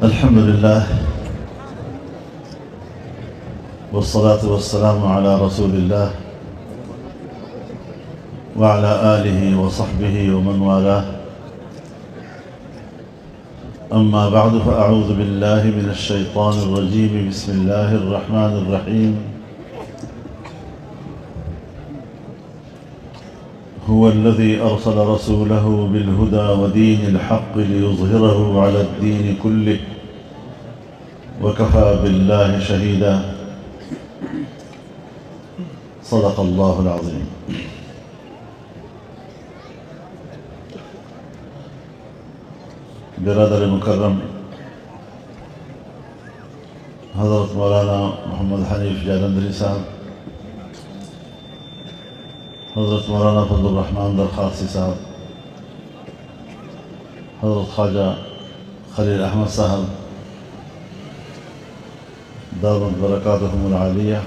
الحمد لله والصلاة والسلام على رسول الله وعلى آله وصحبه ومن والاه. أما بعد فأعوذ بالله من الشيطان الرجيم. بسم الله الرحمن الرحيم. هو الذي أرسل رسوله بالهدى ودين الحق ليظهره على الدين كله وكفى بالله شهيدا. صدق الله العظيم. برادر مکرم حضرت مولانا محمد حنیف جالندری صاحب، حضرت مولانا فضل الرحمن درخواسی صاحب، حضرت خواجہ خلیل احمد صاحب دامت برکاتہم العالیہ،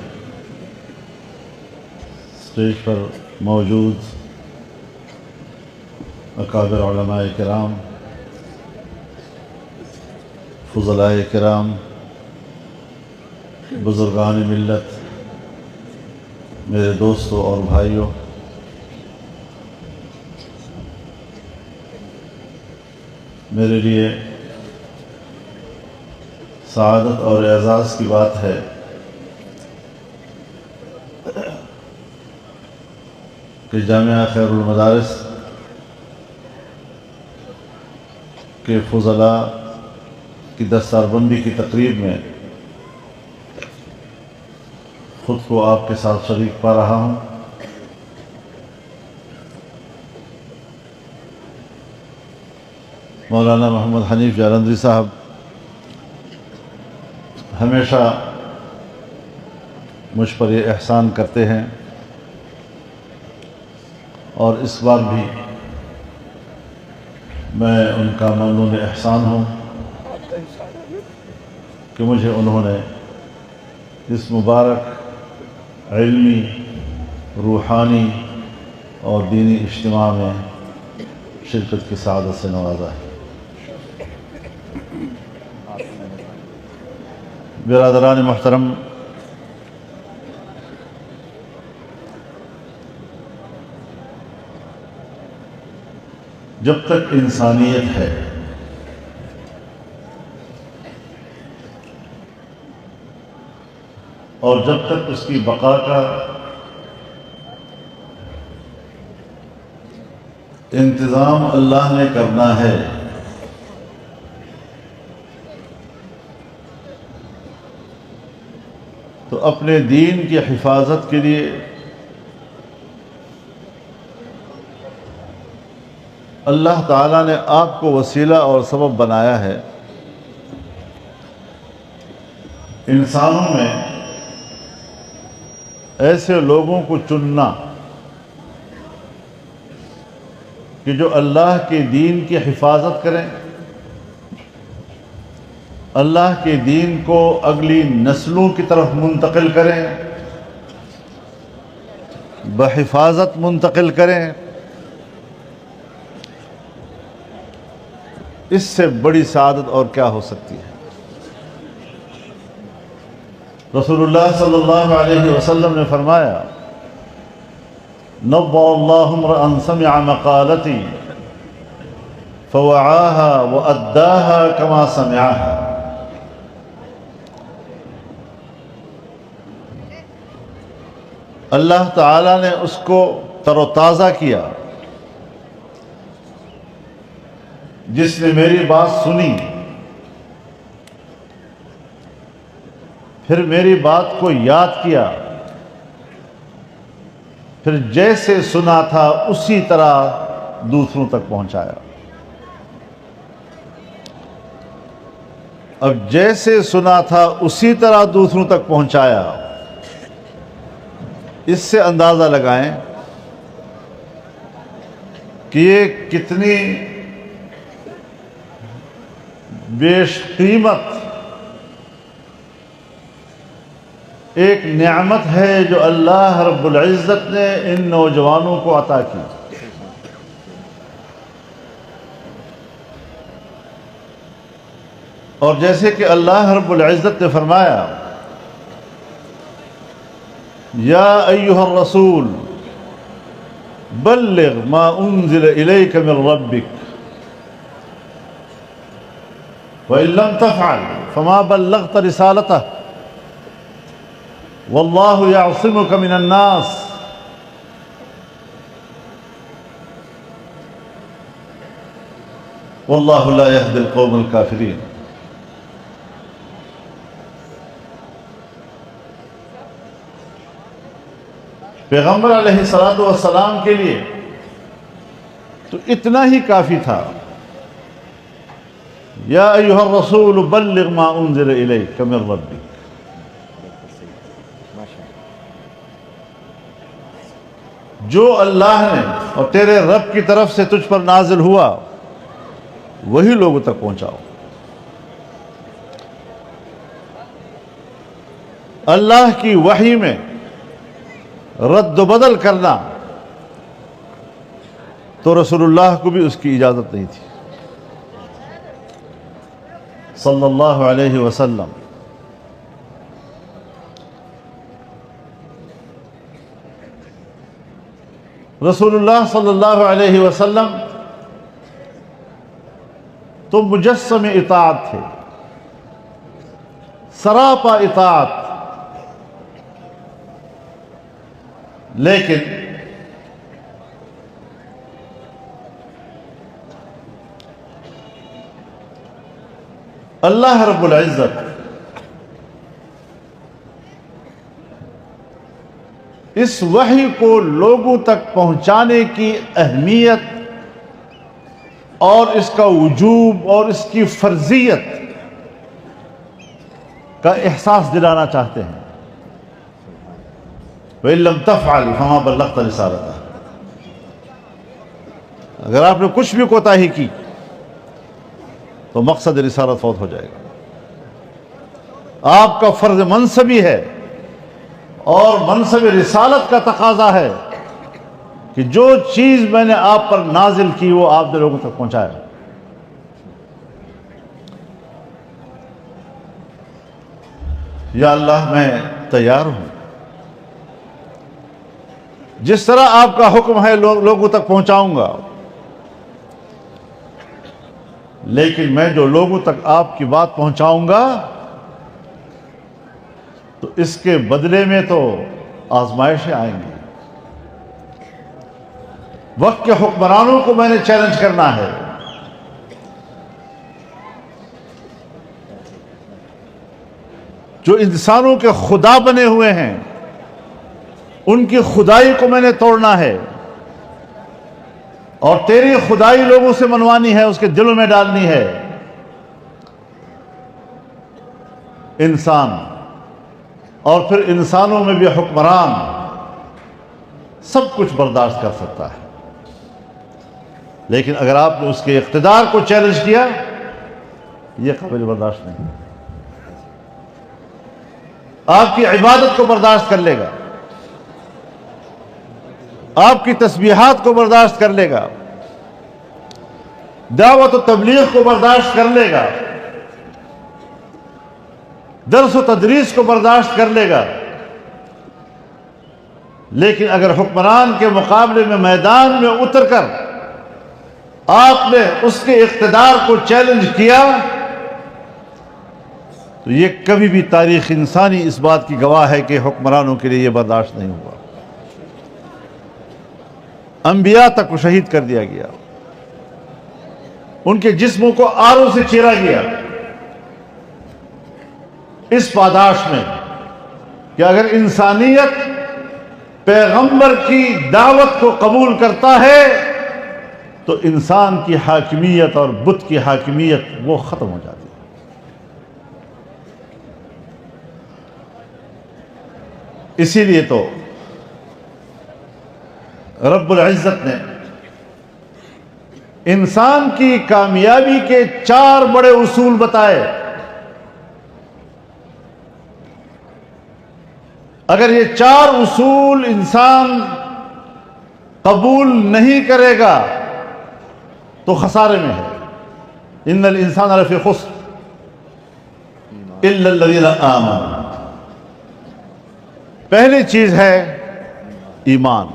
اسٹیج پر موجود اکابر علماء کرام، فضلاء کرام، بزرگان ملت، میرے دوستوں اور بھائیوں، میرے لیے سعادت اور اعزاز کی بات ہے کہ جامعہ خیر المدارس کے فضلاء کی دستار بندی کی تقریب میں خود کو آپ کے ساتھ شریک پا رہا ہوں۔ مولانا محمد حنیف جالندری صاحب ہمیشہ مجھ پر یہ احسان کرتے ہیں اور اس بار بھی میں ان کا ممنون احسان ہوں کہ مجھے انہوں نے اس مبارک علمی، روحانی اور دینی اجتماع میں شرکت کی سعادت سے نوازا ہے۔ برادران محترم، جب تک انسانیت ہے اور جب تک اس کی بقا کا انتظام اللہ نے کرنا ہے، تو اپنے دین کی حفاظت کے لیے اللہ تعالیٰ نے آپ کو وسیلہ اور سبب بنایا ہے۔ انسانوں میں ایسے لوگوں کو چننا کہ جو اللہ کے دین کی حفاظت کریں، اللہ کے دین کو اگلی نسلوں کی طرف منتقل کریں، بحفاظت منتقل کریں، اس سے بڑی سعادت اور کیا ہو سکتی ہے؟ رسول اللہ صلی اللہ علیہ وسلم نے فرمایا، نبّأ اللہ امرأ سمع مقالتی فوعاها وأداها كما سمعها۔ اللہ تعالیٰ نے اس کو تر و تازہ کیا جس نے میری بات سنی، پھر میری بات کو یاد کیا، پھر جیسے سنا تھا اسی طرح دوسروں تک پہنچایا۔ اب جیسے سنا تھا اسی طرح دوسروں تک پہنچایا، اس سے اندازہ لگائیں کہ یہ کتنی بیش قیمت ایک نعمت ہے جو اللہ رب العزت نے ان نوجوانوں کو عطا کی۔ اور جیسے کہ اللہ رب العزت نے فرمایا یا ایھا الرسول بلغ ما انزل الیک من ربک وإن لم تفعل فما بلغت رسالته والله يعصمك من الناس والله لا يهدي القوم الكافرين۔ پیغمبر علیہ الصلوۃ والسلام کے لیے تو اتنا ہی کافی تھا، یا ایھا الرسول بلغ ما انزل الیک من ربک۔ جو اللہ نے اور تیرے رب کی طرف سے تجھ پر نازل ہوا وہی لوگوں تک پہنچاؤ۔ اللہ کی وحی میں رد و بدل کرنا تو رسول اللہ کو بھی اس کی اجازت نہیں تھی صلی اللہ علیہ وسلم۔ رسول اللہ صلی اللہ علیہ وسلم تو مجسم اطاعت تھے، سراپا اطاعت، لیکن اللہ رب العزت اس وحی کو لوگوں تک پہنچانے کی اہمیت اور اس کا وجوب اور اس کی فرضیت کا احساس دلانا چاہتے ہیں۔ وَإِن لَّمْ تَفْعَلْ فَمَا بَلَّغْتَ رِسَالَتَهُ، اگر آپ نے کچھ بھی کوتاہی کی تو مقصد رسالت فوت ہو جائے گا۔ آپ کا فرض منصبی ہے اور منصب رسالت کا تقاضا ہے کہ جو چیز میں نے آپ پر نازل کی وہ آپ نے لوگوں تک پہنچایا۔ یا اللہ میں تیار ہوں، جس طرح آپ کا حکم ہے لوگوں تک پہنچاؤں گا، لیکن میں جو لوگوں تک آپ کی بات پہنچاؤں گا تو اس کے بدلے میں تو آزمائشیں آئیں گی۔ وقت کے حکمرانوں کو میں نے چیلنج کرنا ہے، جو انسانوں کے خدا بنے ہوئے ہیں ان کی خدائی کو میں نے توڑنا ہے، اور تیری خدائی لوگوں سے منوانی ہے، اس کے دلوں میں ڈالنی ہے۔ انسان اور پھر انسانوں میں بھی حکمران سب کچھ برداشت کر سکتا ہے، لیکن اگر آپ نے اس کے اقتدار کو چیلنج کیا یہ قابل برداشت نہیں۔ آپ کی عبادت کو برداشت کر لے گا، آپ کی تسبیحات کو برداشت کر لے گا، دعوت و تبلیغ کو برداشت کر لے گا، درس و تدریس کو برداشت کر لے گا، لیکن اگر حکمران کے مقابلے میں میدان میں اتر کر آپ نے اس کے اقتدار کو چیلنج کیا تو یہ کبھی بھی تاریخ انسانی اس بات کی گواہ ہے کہ حکمرانوں کے لیے یہ برداشت نہیں ہوا۔ انبیاء تک کو شہید کر دیا گیا، ان کے جسموں کو آروں سے چیرا گیا، اس پاداش میں کہ اگر انسانیت پیغمبر کی دعوت کو قبول کرتا ہے تو انسان کی حاکمیت اور بت کی حاکمیت وہ ختم ہو جاتی ہے۔ اسی لیے تو رب العزت نے انسان کی کامیابی کے 4 بڑے اصول بتائے۔ اگر یہ 4 اصول انسان قبول نہیں کرے گا تو خسارے میں ہے۔ ان الانسان لفی خسر، الا الذین آمنوا، پہلی چیز ہے ایمان،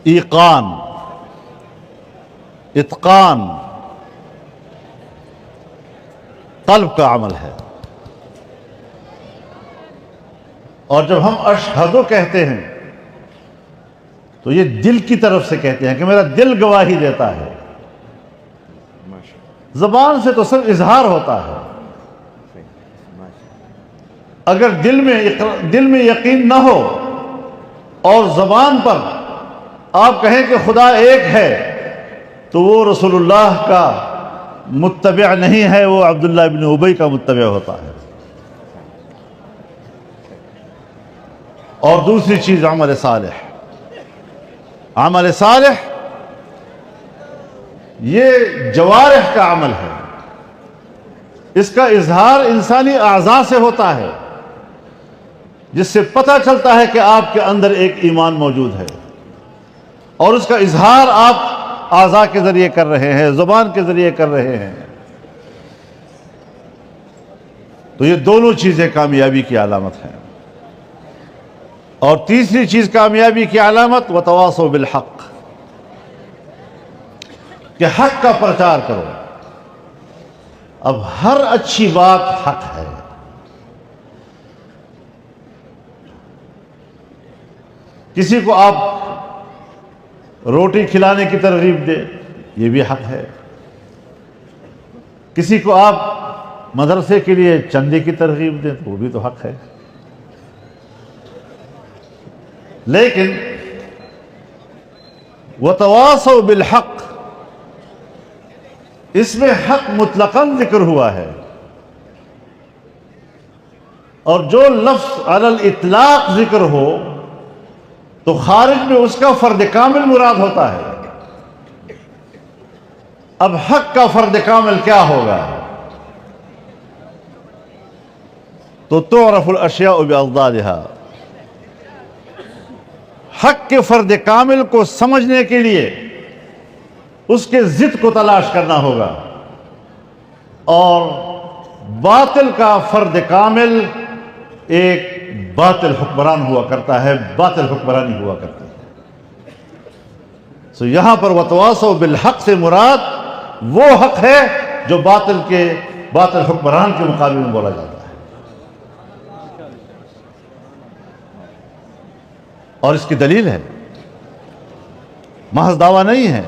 ایقان، اتقان، قلب کا عمل ہے۔ اور جب ہم اشہدو کہتے ہیں تو یہ دل کی طرف سے کہتے ہیں کہ میرا دل گواہی دیتا ہے، زبان سے تو صرف اظہار ہوتا ہے۔ اگر دل میں یقین نہ ہو اور زبان پر آپ کہیں کہ خدا ایک ہے تو وہ رسول اللہ کا متبع نہیں ہے، وہ عبداللہ ابن ابی کا متبع ہوتا ہے۔ اور دوسری چیز عمل صالح، عمل صالح یہ جوارح کا عمل ہے، اس کا اظہار انسانی اعضاء سے ہوتا ہے، جس سے پتہ چلتا ہے کہ آپ کے اندر ایک ایمان موجود ہے، اور اس کا اظہار آپ اعضاء کے ذریعے کر رہے ہیں، زبان کے ذریعے کر رہے ہیں۔ تو یہ دونوں چیزیں کامیابی کی علامت ہیں۔ اور تیسری چیز کامیابی کی علامت وتواصوا بالحق، کہ حق کا پرچار کرو۔ اب ہر اچھی بات حق ہے، کسی کو آپ روٹی کھلانے کی ترغیب دیں، یہ بھی حق ہے۔ کسی کو آپ مدرسے کے لیے چندے کی ترغیب دیں تو وہ بھی تو حق ہے۔ لیکن وتواصوا بالحق، اس میں حق مطلقاً ذکر ہوا ہے، اور جو لفظ علی الاطلاق ذکر ہو تو خارج میں اس کا فرد کامل مراد ہوتا ہے۔ اب حق کا فرد کامل کیا ہوگا؟ تو تعرف الاشیاء باضدادها، حق کے فرد کامل کو سمجھنے کے لیے اس کے ضد کو تلاش کرنا ہوگا، اور باطل کا فرد کامل ایک باطل حکمران ہوا کرتا ہے، باطل حکمرانی ہوا کرتی ہے۔ سو یہاں پر وتواصوا بالحق سے مراد وہ حق ہے جو باطل حکمران کے مقابلے میں بولا جاتا ہے۔ اور اس کی دلیل ہے، محض دعویٰ نہیں ہے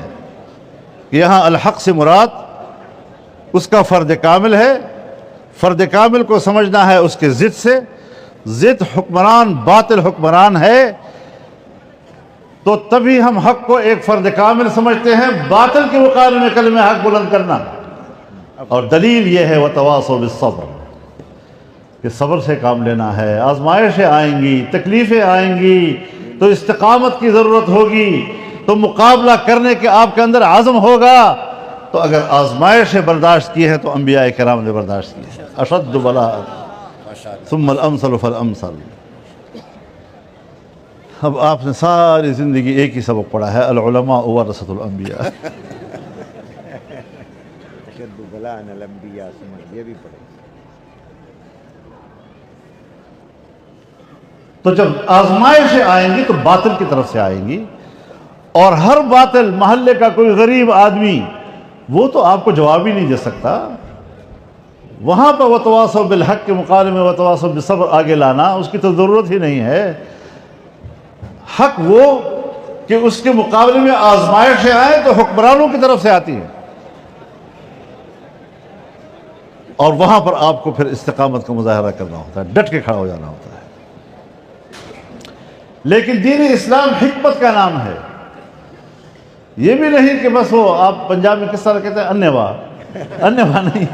کہ یہاں الحق سے مراد اس کا فرد کامل ہے، فرد کامل کو سمجھنا ہے اس کے ضد سے، ضد حکمران باطل حکمران ہے، تو تبھی ہم حق کو ایک فرد کامل سمجھتے ہیں، باطل کے مقابلے میں کلمہ حق بلند کرنا۔ اور دلیل یہ ہے وتواصوا بالصبر، کہ صبر سے کام لینا ہے۔ آزمائشیں آئیں گی، تکلیفیں آئیں گی، تو استقامت کی ضرورت ہوگی، تو مقابلہ کرنے کے آپ کے اندر عزم ہوگا۔ تو اگر آزمائشیں برداشت کی ہے تو انبیاء کرام نے برداشت کی ہے۔ اشد بلاء ثم الامثل فالامثل۔ اب آپ نے ساری زندگی ایک ہی سبق پڑھا ہے، العلماء ورثۃ الانبیاء۔ اشد بلاء الانبیاء، یہ بھی پڑھے۔ تو جب آزمائشیں آئیں گی تو باطل کی طرف سے آئیں گی، اور ہر باطل، محلے کا کوئی غریب آدمی وہ تو آپ کو جواب ہی نہیں دے سکتا۔ وہاں پر وتواصوا بالحق کے مقابلے میں وتواصوا بالصبر آگے لانا اس کی تو ضرورت ہی نہیں ہے۔ حق وہ کہ اس کے مقابلے میں آزمائشیں آئیں تو حکمرانوں کی طرف سے آتی ہیں، اور وہاں پر آپ کو پھر استقامت کا مظاہرہ کرنا ہوتا ہے، ڈٹ کے کھڑا ہو جانا ہوتا ہے۔ لیکن دین اسلام حکمت کا نام ہے، یہ بھی نہیں کہ بس وہ آپ پنجاب میں کس طرح کہتے ہیں انیوا نہیں،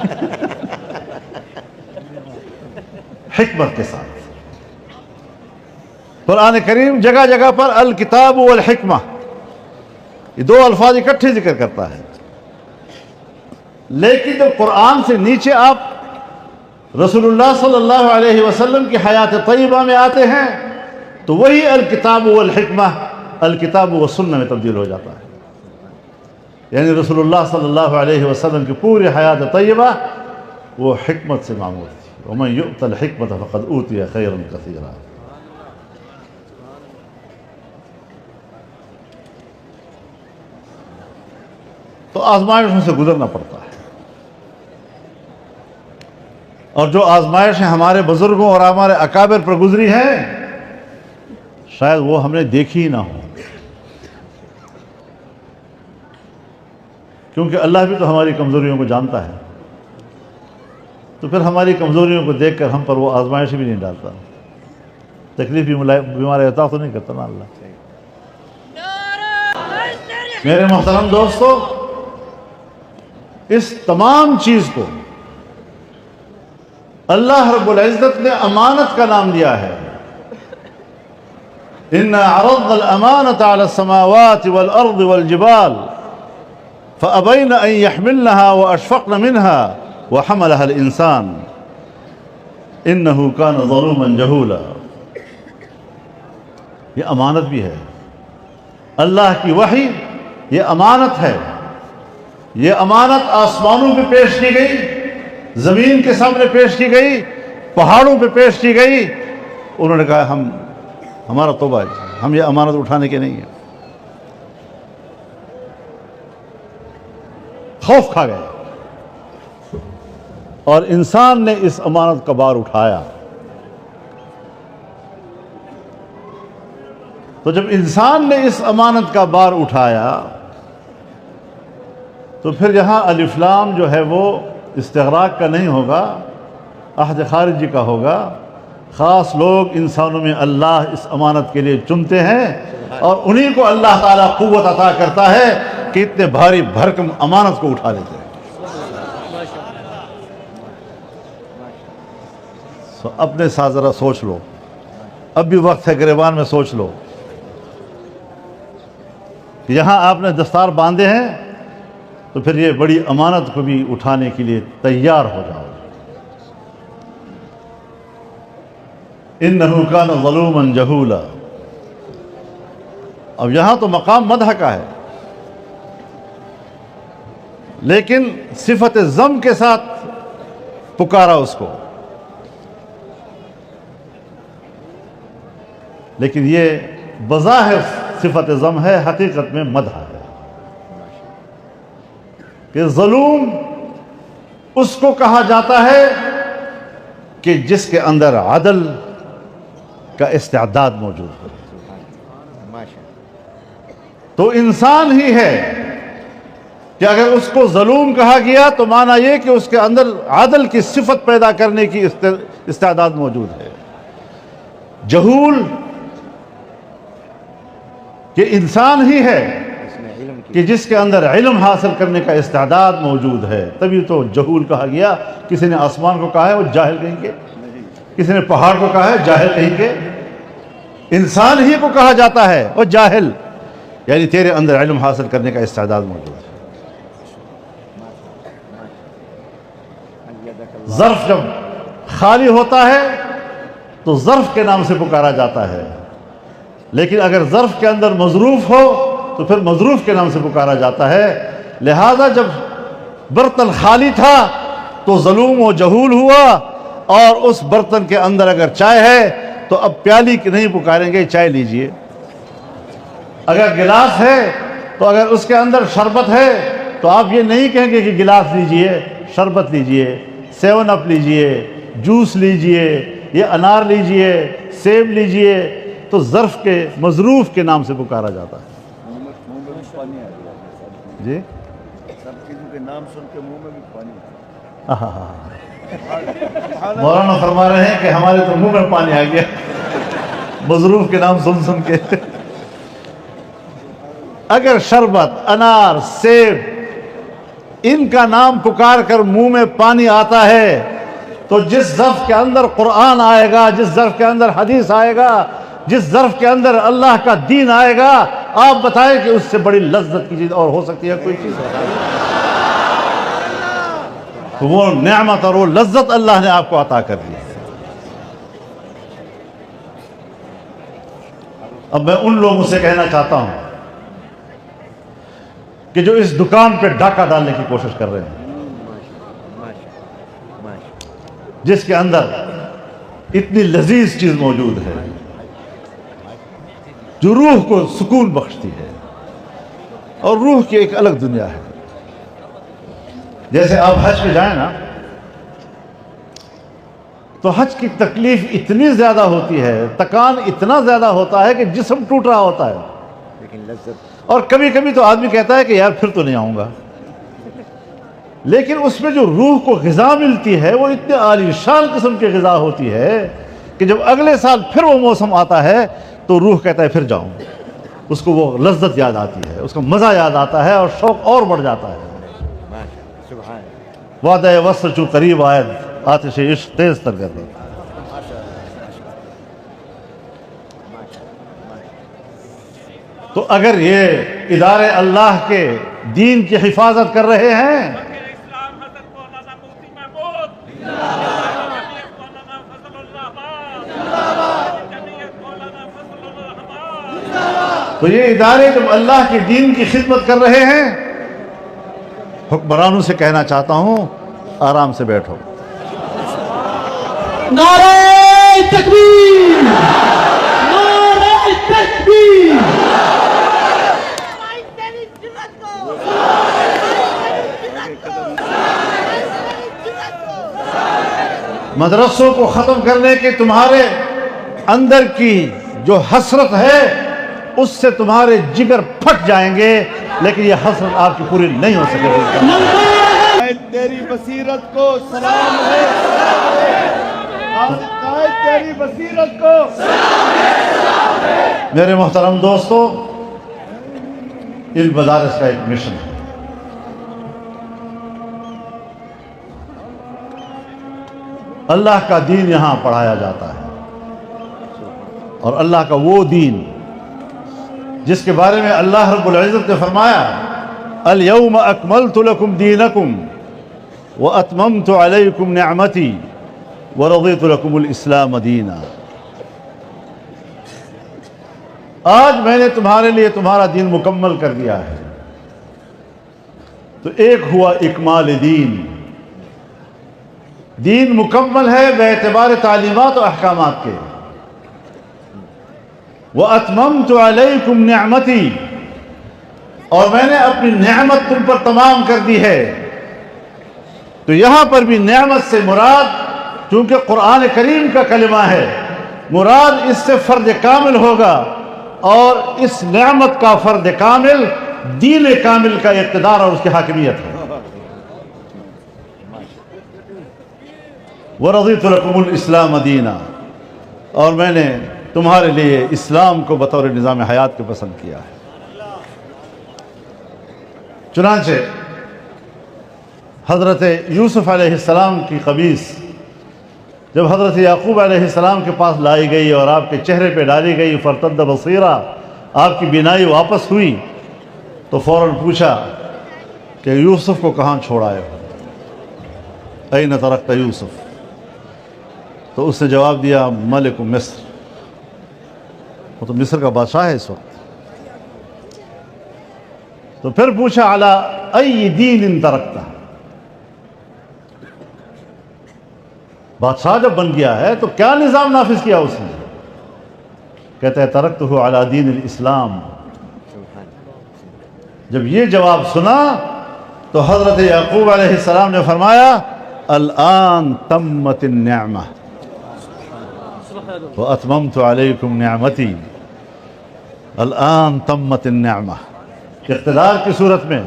حکمت کے ساتھ۔ قرآن کریم جگہ جگہ پر الکتاب والحکمہ، یہ دو الفاظ اکٹھے ذکر کرتا ہے، لیکن جب قرآن سے نیچے آپ رسول اللہ صلی اللہ علیہ وسلم کی حیات طیبہ میں آتے ہیں تو وہی الکتاب والحکمہ الکتاب والسنہ میں تبدیل ہو جاتا ہے۔ یعنی رسول اللہ صلی اللہ علیہ وسلم کی پوری حیات طیبہ وہ حکمت سے معمور تھی. وَمَنْ يُؤْتَ الْحِكْمَةَ فَقَدْ أُوتِيَ خَيْرًا كَثِيرًا. تو آزمائشوں سے گزرنا پڑتا ہے، اور جو آزمائشیں ہمارے بزرگوں اور ہمارے اکابر پر گزری ہیں شاید وہ ہم نے دیکھی ہی نہ ہو، کیونکہ اللہ بھی تو ہماری کمزوریوں کو جانتا ہے، تو پھر ہماری کمزوریوں کو دیکھ کر ہم پر وہ آزمائش بھی نہیں ڈالتا، تکلیف بھی بیمار عطا تو نہیں کرتا نا اللہ. میرے محترم دوستو، اس تمام چیز کو اللہ رب العزت نے امانت کا نام دیا ہے. إِنَّا عَرَضْنَا الْأَمَانَةَ عَلَى السَّمَاوَاتِ وَالْأَرْضِ وَالْجِبَالِ فَأَبَيْنَ أَن يَحْمِلْنَهَا وَأَشْفَقْنَ مِنْهَا وَحَمَلَهَا الْإِنسَانُ إِنَّهُ كَانَ ظَلُومًا جَهُولًا. یہ امانت بھی ہے، اللہ کی وحی یہ امانت ہے. یہ امانت آسمانوں پہ پیش کی گئی، زمین کے سامنے پیش کی گئی، پہاڑوں پہ پیش کی گئی. انہوں نے کہا ہمارا توبہ ہے، ہم یہ امانت اٹھانے کے نہیں ہیں. خوف کھا گئے اور انسان نے اس امانت کا بار اٹھایا. تو جب انسان نے اس امانت کا بار اٹھایا تو پھر یہاں الف لام جو ہے وہ استغراق کا نہیں ہوگا، عہد خارجی کا ہوگا. خاص لوگ انسانوں میں اللہ اس امانت کے لیے چنتے ہیں اور انہی کو اللہ تعالیٰ قوت عطا کرتا ہے کہ اتنے بھاری بھرکم امانت کو اٹھا لیتے ہیں. اپنے ساتھ ذرا سوچ لو، اب بھی وقت ہے گریبان میں سوچ لو کہ یہاں آپ نے دستار باندھے ہیں تو پھر یہ بڑی امانت کو بھی اٹھانے کے لیے تیار ہو جاؤ. إِنَّهُ كَانَ ظَلُومًا جَهُولًا. اب یہاں تو مقام مدح کا ہے، لیکن صفت ذم کے ساتھ پکارا اس کو. لیکن یہ بظاہر صفت ذم ہے، حقیقت میں مدح ہے کہ ظلوم اس کو کہا جاتا ہے کہ جس کے اندر عدل کا استعداد موجود ہے. تو انسان ہی ہے کہ اگر اس کو ظلوم کہا گیا تو معنی یہ کہ اس کے اندر عدل کی صفت پیدا کرنے کی استعداد موجود ہے. جہول کہ انسان ہی ہے کہ جس کے اندر علم حاصل کرنے کا استعداد موجود ہے، تبھی تو جہول کہا گیا. کسی نے آسمان کو کہا ہے وہ جاہل کہیں گے، کسی نے پہاڑ کو کہا ہے جاہل کہیں گے. انسان ہی کو کہا جاتا ہے وہ جاہل، یعنی تیرے اندر علم حاصل کرنے کا استعداد موجود ہے. ظرف جب خالی ہوتا ہے تو ظرف کے نام سے پکارا جاتا ہے، لیکن اگر ظرف کے اندر مظروف ہو تو پھر مظروف کے نام سے پکارا جاتا ہے. لہذا جب برتن خالی تھا تو ظلوم و جہول ہوا، اور اس برتن کے اندر اگر چائے ہے تو اب پیالی نہیں پکاریں گے چائے لیجئے. اگر گلاس ہے تو اگر اس کے اندر شربت ہے تو آپ یہ نہیں کہیں گے کہ گلاس لیجئے، شربت لیجئے، 7 اپ لیجئے، جوس لیجئے، یہ انار لیجئے، سیب لیجئے. تو ظرف کے مظروف کے نام سے پکارا جاتا ہے. جی سب چیزوں کے نام سن کے منہ میں بھی پانی. مولانا فرما رہے ہیں کہ ہمارے تو منہ میں پانی آ گیا مظروف کے نام سن سن کے. اگر شربت، انار، سیب ان کا نام پکار کر منہ میں پانی آتا ہے تو جس ظرف کے اندر قرآن آئے گا، جس ظرف کے اندر حدیث آئے گا، جس ظرف کے اندر اللہ کا دین آئے گا، آپ بتائیں کہ اس سے بڑی لذت کی چیز اور ہو سکتی ہے کوئی چیز؟ تو وہ نعمت اور وہ لذت اللہ نے آپ کو عطا کر دی. اب میں ان لوگوں سے کہنا چاہتا ہوں کہ جو اس دکان پہ ڈاکہ ڈالنے کی کوشش کر رہے ہیں، جس کے اندر اتنی لذیذ چیز موجود ہے جو روح کو سکون بخشتی ہے، اور روح کی ایک الگ دنیا ہے۔ جیسے آپ حج پہ جائیں نا تو حج کی تکلیف اتنی زیادہ ہوتی ہے، تکان اتنا زیادہ ہوتا ہے کہ جسم ٹوٹ رہا ہوتا ہے، لیکن لذت، اور کبھی کبھی تو آدمی کہتا ہے کہ یار پھر تو نہیں آؤں گا، لیکن اس میں جو روح کو غذا ملتی ہے وہ اتنے عالی شان قسم کی غذا ہوتی ہے کہ جب اگلے سال پھر وہ موسم آتا ہے تو روح کہتا ہے پھر جاؤں، اس کو وہ لذت یاد آتی ہے، اس کا مزہ یاد آتا ہے، اور شوق اور بڑھ جاتا ہے۔ سبحان وعدہ وصل چو قریب آئے، آتش عشق تیز تر کر دے۔ تو اگر یہ ادارے اللہ کے دین کی حفاظت کر رہے ہیں تو یہ ادارے جب اللہ کے دین کی خدمت کر رہے ہیں، حکمرانوں سے کہنا چاہتا ہوں آرام سے بیٹھو۔ نعرہ تکبیر، نعرہ تکبیر۔ مدرسوں کو ختم کرنے کے تمہارے اندر کی جو حسرت ہے اس سے تمہارے جگر پھٹ جائیں گے، لیکن یہ حسرت آپ کی پوری نہیں ہو سکے گی۔ تیری بصیرت کو سلام ہے، قائد تیری بصیرت کو۔ میرے محترم دوستو، اس مدارس کا ایک مشن ہے، اللہ کا دین یہاں پڑھایا جاتا ہے، اور اللہ کا وہ دین جس کے بارے میں اللہ رب العزت نے فرمایا الیوم اکملت لکم دینکم واتممت علیکم نعمتی ورضیت لکم الاسلام دینا۔ آج میں نے تمہارے لیے تمہارا دین مکمل کر دیا ہے۔ تو ایک ہوا اکمال دین، دین مکمل ہے بے اعتبار تعلیمات و احکامات کے۔ وَأَتْمَمْتُ عَلَيْكُمْ نِعْمَتِي، اور میں نے اپنی نعمت تم پر تمام کر دی ہے۔ تو یہاں پر بھی نعمت سے مراد، چونکہ قرآن کریم کا کلمہ ہے، مراد اس سے فرد کامل ہوگا، اور اس نعمت کا فرد کامل دین کامل کا اقتدار اور اس کی حاکمیت ہے۔ وَرَضِيتُ لَكُمُ الْإِسْلَامَ دِينًا، اور میں نے تمہارے لیے اسلام کو بطور نظام حیات کے پسند کیا ہے۔ چنانچہ حضرت یوسف علیہ السلام کی قمیص جب حضرت یعقوب علیہ السلام کے پاس لائی گئی اور آپ کے چہرے پہ ڈالی گئی، فرتد بصیرہ، آپ کی بینائی واپس ہوئی، تو فوراً پوچھا کہ یوسف کو کہاں چھوڑ آئے ہو؟ این ترکت یوسف؟ تو اس نے جواب دیا ملک مصر، وہ تو مصر کا بادشاہ ہے اس وقت۔ تو پھر پوچھا علی ای دین ترکتہ، بادشاہ جب بن گیا ہے تو کیا نظام نافذ کیا اس نے؟ کہتا ہے ترکتہ علی دین الاسلام۔ جب یہ جواب سنا تو حضرت یعقوب علیہ السلام نے فرمایا الآن تمت النعمہ وَأَتْمَمْتُ عَلَيْكُمْ نِعْمَتِي، الآن تمت النعمہ، اقتدار کی صورت میں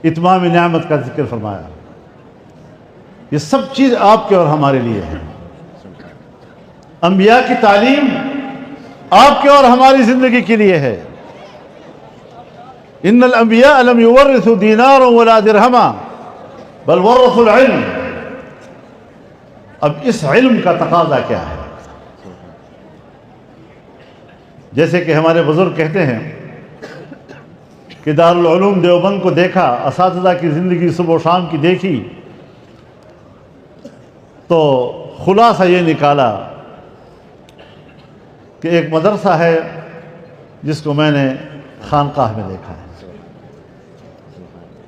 اتمام نعمت کا ذکر فرمایا۔ یہ سب چیز آپ کے اور ہمارے لیے ہے۔ انبیاء کی تعلیم آپ کے اور ہماری زندگی کے لیے ہے۔ ان الانبیاء لم یورثوا دینارا ولا درہما بل ورثوا العلم۔ اب اس علم کا تقاضا کیا ہے؟ جیسے کہ ہمارے بزرگ کہتے ہیں کہ دارالعلوم دیوبند کو دیکھا، اساتذہ کی زندگی صبح و شام کی دیکھی، تو خلاصہ یہ نکالا کہ ایک مدرسہ ہے جس کو میں نے خانقاہ میں دیکھا ہے،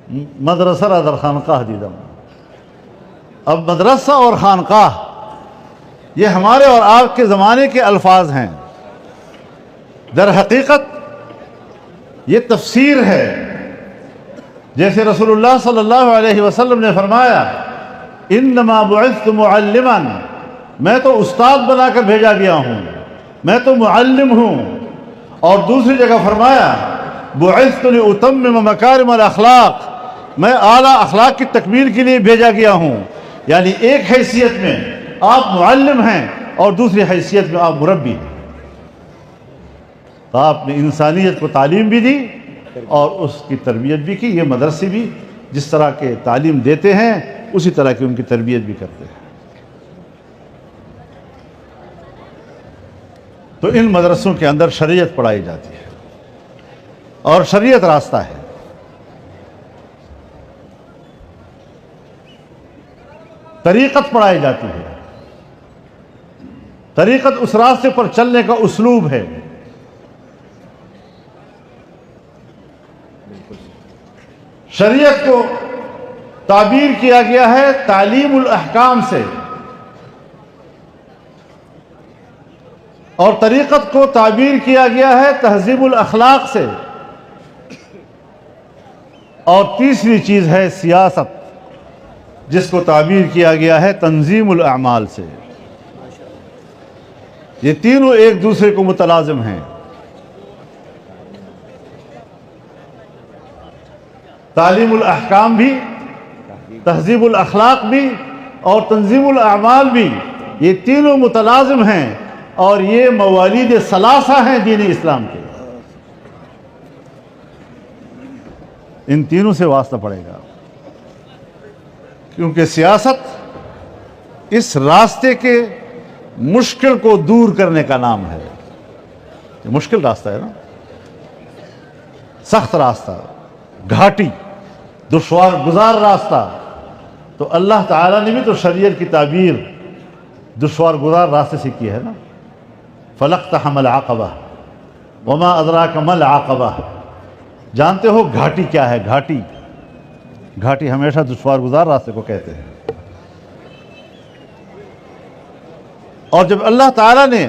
مدرسہ را در خانقاہ دیدم. اب مدرسہ اور خانقاہ یہ ہمارے اور آپ کے زمانے کے الفاظ ہیں. در حقیقت یہ تفسیر ہے. جیسے رسول اللہ صلی اللہ علیہ وسلم نے فرمایا انما بعثت معلما، میں تو استاد بنا کر بھیجا گیا ہوں، میں تو معلم ہوں. اور دوسری جگہ فرمایا بعثت لأتمم مکارم الاخلاق، میں اعلیٰ اخلاق کی تکمیل کے لیے بھیجا گیا ہوں. یعنی ایک حیثیت میں آپ معلم ہیں اور دوسری حیثیت میں آپ مربی ہیں. آپ نے انسانیت کو تعلیم بھی دی اور اس کی تربیت بھی کی. یہ مدرسے بھی جس طرح کے تعلیم دیتے ہیں اسی طرح کی ان کی تربیت بھی کرتے ہیں. تو ان مدرسوں کے اندر شریعت پڑھائی جاتی ہے اور شریعت راستہ ہے. طریقت پڑھائی جاتی ہے. طریقت اس راستے پر چلنے کا اسلوب ہے. شریعت کو تعبیر کیا گیا ہے تعلیم الاحکام سے اور طریقت کو تعبیر کیا گیا ہے تہذیب الاخلاق سے. اور تیسری چیز ہے سیاست، جس کو تعبیر کیا گیا ہے تنظیم الاعمال سے. یہ تینوں ایک دوسرے کو متلازم ہیں. تعلیم الاحکام بھی، تہذیب الاخلاق بھی اور تنظیم الاعمال بھی، یہ تینوں متلازم ہیں اور یہ موالید ثلاثہ ہیں دین اسلام کے. ان تینوں سے واسطہ پڑے گا، کیونکہ سیاست اس راستے کے مشکل کو دور کرنے کا نام ہے. یہ مشکل راستہ ہے نا، سخت راستہ، گھاٹی، دشوار گزار راستہ. تو اللہ تعالیٰ نے بھی تو شریعت کی تعبیر دشوار گزار راستے سے کی ہے نا. فَلَقْتَحَمَ الْعَقَبَةَ وَمَا أَدْرَاكَ مَا الْعَقَبَةُ. جانتے ہو گھاٹی کیا ہے؟ گھاٹی، گھاٹی ہمیشہ دشوار گزار راستے کو کہتے ہیں. اور جب اللہ تعالیٰ نے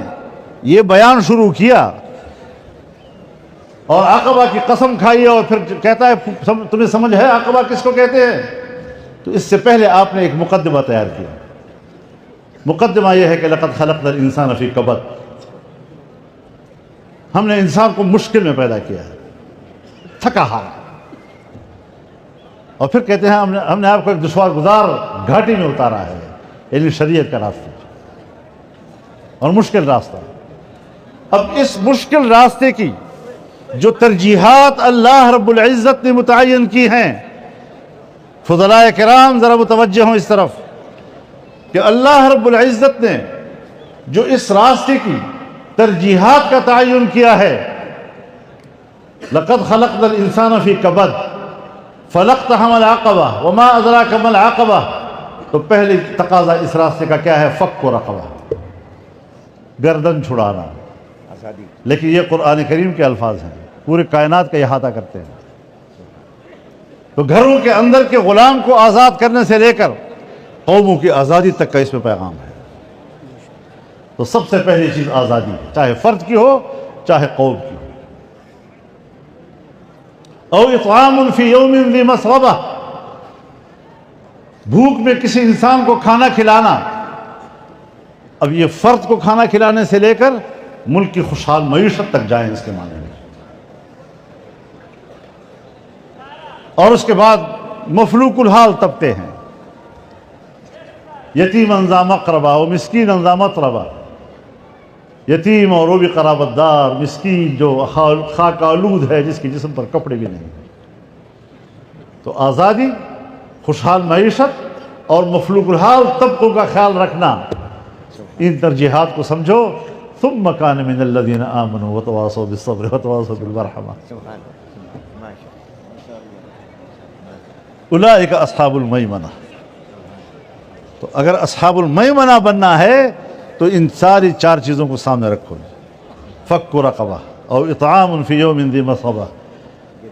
یہ بیان شروع کیا اور عقبہ کی قسم کھائی اور پھر کہتا ہے تمہیں سمجھ ہے عقبہ کس کو کہتے ہیں، تو اس سے پہلے آپ نے ایک مقدمہ تیار کیا. مقدمہ یہ ہے کہ لقد خلقنا الانسان فی کبد، ہم نے انسان کو مشکل میں پیدا کیا ہے، تھکا ہارا. اور پھر کہتے ہیں ہم نے آپ کو ایک دشوار گزار گھاٹی میں اتارا ہے، یعنی شریعت کا راستہ اور مشکل راستہ. اب اس مشکل راستے کی جو ترجیحات اللہ رب العزت نے متعین کی ہیں، فضلاء کرام ذرا متوجہ ہوں اس طرف کہ اللہ رب العزت نے جو اس راستے کی ترجیحات کا تعین کیا ہے، لقد خلقنا الانسان فی کبد فلاقتحم العقبہ وما ادراک ما العقبہ. تو پہلی تقاضا اس راستے کا کیا ہے؟ فک و رقبہ، گردن چھڑانا. لیکن یہ قرآن کریم کے الفاظ ہیں، پورے کائنات کا احاطہ کرتے ہیں. تو گھروں کے اندر کے غلام کو آزاد کرنے سے لے کر قوموں کی آزادی تک کا اس میں پیغام ہے. تو سب سے پہلی چیز آزادی ہے، چاہے فرد کی ہو چاہے قوم کی ہو. او اطعام فی یوم ذی مسغبہ، بھوک میں کسی انسان کو کھانا کھلانا. اب یہ فرد کو کھانا کھلانے سے لے کر ملک کی خوشحال معیشت تک جائیں اس کے معنی میں. اور اس کے بعد مفلوق الحال طبقے ہیں، یتیم ذا مقربہ و مسکین ذا مطربہ. یتیم اور وہ بھی قرابت دار، مسکین جو خاک آلود ہے جس کے جسم پر کپڑے بھی نہیں. تو آزادی، خوشحال معیشت اور مفلوق الحال طبقوں کا خیال رکھنا، ان ترجیحات کو سمجھو. ثم کان من الذین آمنوا وتواصوا بالصبر وتواصوا بالمرحمہ اولئک اصحاب المیمنہ. تو اگر اصحاب المیمنہ بننا ہے تو ان ساری چار چیزوں کو سامنے رکھو. فک رقبہ او اطعام فی یوم ذی مسغبہ،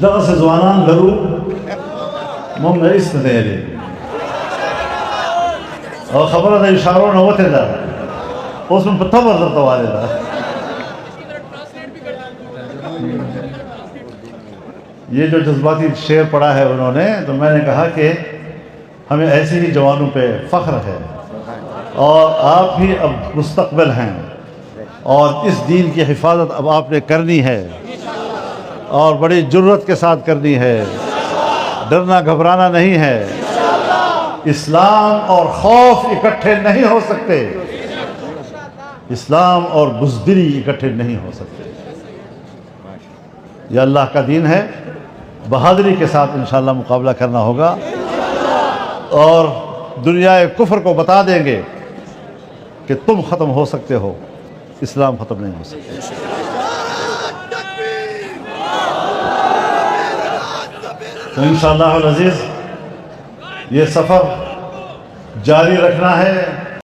دغه ځوانان لرو موږ نه ایستدلی او خبره د اشارو نه وتې ده اوس مې په تبر درته والې ده یہ جو جذباتی شعر پڑھا ہے انہوں نے تو میں نے کہا کہ ہمیں ایسے ہی جوانوں پہ فخر ہے اور آپ ہی اب مستقبل ہیں اور اس دین کی حفاظت اب آپ نے کرنی ہے اور بڑی جرت کے ساتھ کرنی ہے ڈرنا گھبرانا نہیں ہے اسلام اور خوف اکٹھے نہیں ہو سکتے اسلام اور بزدلی اکٹھے نہیں ہو سکتے یہ اللہ کا دین ہے بہادری کے ساتھ انشاءاللہ مقابلہ کرنا ہوگا اور دنیا کفر کو بتا دیں گے کہ تم ختم ہو سکتے ہو اسلام ختم نہیں ہو سکتا تو انشاءاللہ العزیز یہ سفر جاری رکھنا ہے